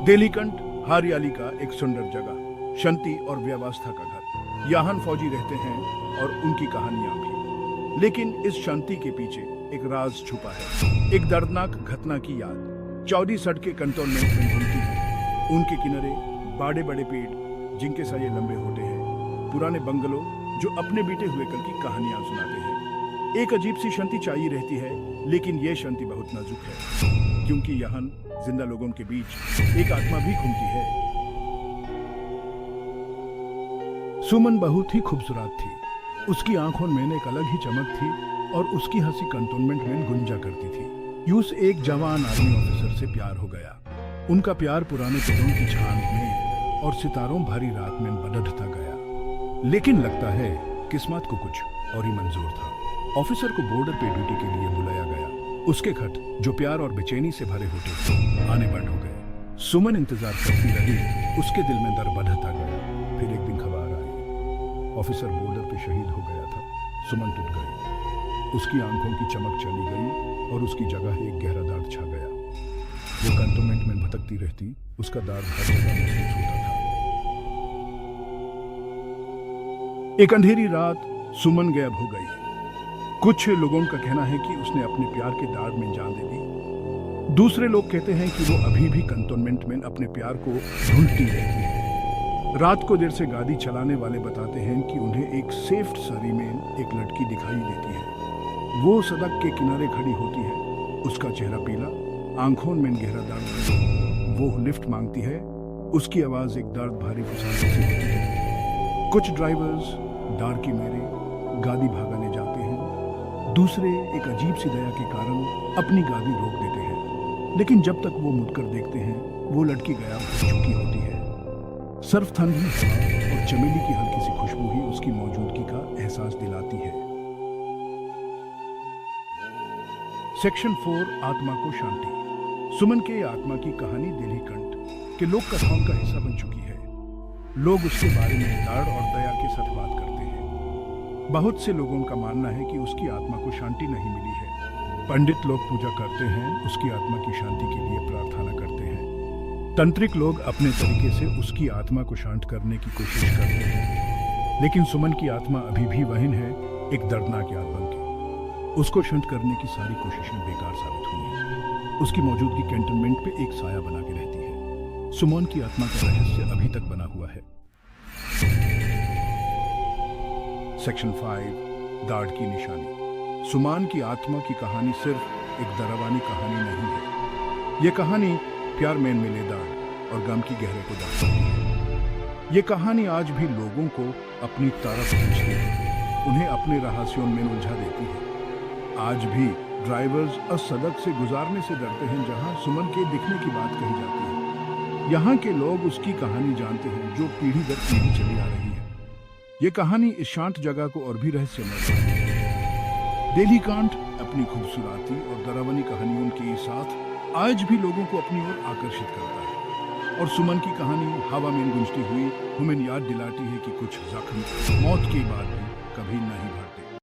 देलीकंठ हरियाली का एक सुंदर जगह, शांति और व्यवस्था का घर। यहाँ फौजी रहते हैं और उनकी कहानियां भी। लेकिन इस शांति के पीछे एक राज छुपा है, एक दर्दनाक घटना की याद। चौड़ी सड़कें कंटोनमेंट में घूमती हैं, उनके किनारे बड़े बड़े पेड़ जिनके साये लंबे होते हैं, पुराने बंगलो जो अपने बीते हुए कल की कहानियां सुनाते हैं। एक अजीब सी शांति चाहिए रहती है, लेकिन यह शांति बहुत नाजुक है, क्योंकि यहाँ जिंदा लोगों के बीच एक आत्मा भी घूमती है। सुमन बहुत ही खूबसूरत थी, उसकी आंखों में एक अलग ही चमक थी और उसकी हंसी कंटोनमेंट में गुंजा करती थी। यूस एक जवान आर्मी ऑफिसर से प्यार हो गया। उनका प्यार पुराने पेड़ों की छान में और सितारों भरी रात में बढ़ता गया। लेकिन लगता है किस्मत को कुछ और ही मंजूर था। ऑफिसर को बॉर्डर पे ड्यूटी के लिए बुलाया गया। उसके खत जो प्यार और बेचैनी से भरे होते थे आने बंद हो गए। सुमन इंतजार करती रही, उसके दिल में दर्द बढ़ता गया। फिर एक दिन खबर आई, ऑफिसर बॉर्डर पे शहीद हो गया था। सुमन टूट गई, उसकी आंखों की चमक चली गई और उसकी जगह एक गहरा दर्द छा गया। वो कंटोनमेंट में भटकती रहती, उसका दर्द हर जगह महसूस होता था। एक अंधेरी रात सुमन गायब हो गई। कुछ लोगों का कहना है कि उसने अपने प्यार के दाग में जान दे दी। दूसरे लोग कहते हैं कि वो अभी भी कंटोनमेंट में अपने प्यार को ढूंढती रहती है। रात को देर से गाड़ी चलाने वाले बताते हैं कि उन्हें एक सेफ्ट सरी में एक लड़की दिखाई देती है। वो सड़क के किनारे खड़ी होती है, उसका चेहरा पीला, आंखों में गहरा दर्द। वो लिफ्ट मांगती है, उसकी आवाज एक दर्द भारी फसाने से होती है। कुछ ड्राइवर्स डर की मेरे गाड़ी भगाने जाते हैं, दूसरे एक अजीब सी दया के कारण अपनी गाड़ी रोक देते हैं। लेकिन जब तक वो मुड़कर देखते हैं, वो लड़की गायब हो चुकी होती है। सर्फ ठंडी हवा और चमेली की हल्की सी खुशबू ही उसकी मौजूदगी का एहसास दिलाती है। सेक्शन 4, आत्मा को शांति। सुमन के आत्मा की कहानी देलीकंठ के लोक कथाओं का हिस्सा बन चुकी है। लोग उसके बारे में दर्द और दया के साथ बात करते हैं। बहुत से लोगों का मानना है कि उसकी आत्मा को शांति नहीं मिली है। पंडित लोग पूजा करते हैं, उसकी आत्मा की शांति के लिए प्रार्थना करते हैं। तंत्रिक लोग अपने तरीके से उसकी आत्मा को शांत करने की कोशिश करते हैं। लेकिन सुमन की आत्मा अभी भी वहीं है, एक दर्दनाक याद बन के। उसको शांत करने की सारी कोशिशें बेकार साबित हुई हैं। उसकी मौजूदगी कैंटोनमेंट पे एक साया बना के रहती है। सुमन की आत्मा का रहस्य अभी तक बना हुआ है। सेक्शन 5, दाढ़ की निशानी। सुमन की आत्मा की कहानी सिर्फ एक डरावनी कहानी नहीं है। ये कहानी प्यार में मिले दाढ़ और गम की गहरे को दर्शाती है। ये कहानी आज भी लोगों को अपनी तरफ खींचती है, उन्हें अपने रहस्यों में उलझा देती है। आज भी ड्राइवर्स उस सड़क से गुजारने से डरते हैं जहां सुमन के दिखने की बात कही जाती है। यहाँ के लोग उसकी कहानी जानते हैं, जो पीढ़ी दर पीढ़ी चली आ रही है। ये कहानी इस शांत जगह को और भी रहस्यमय बनाती है। देलीकंठ अपनी खूबसूरती और डरावनी कहानियों के साथ आज भी लोगों को अपनी ओर आकर्षित करता है। और सुमन की कहानी हवा में गूंजती हुई हमें याद दिलाती है कि कुछ जख्म मौत के बाद भी कभी नहीं भरते।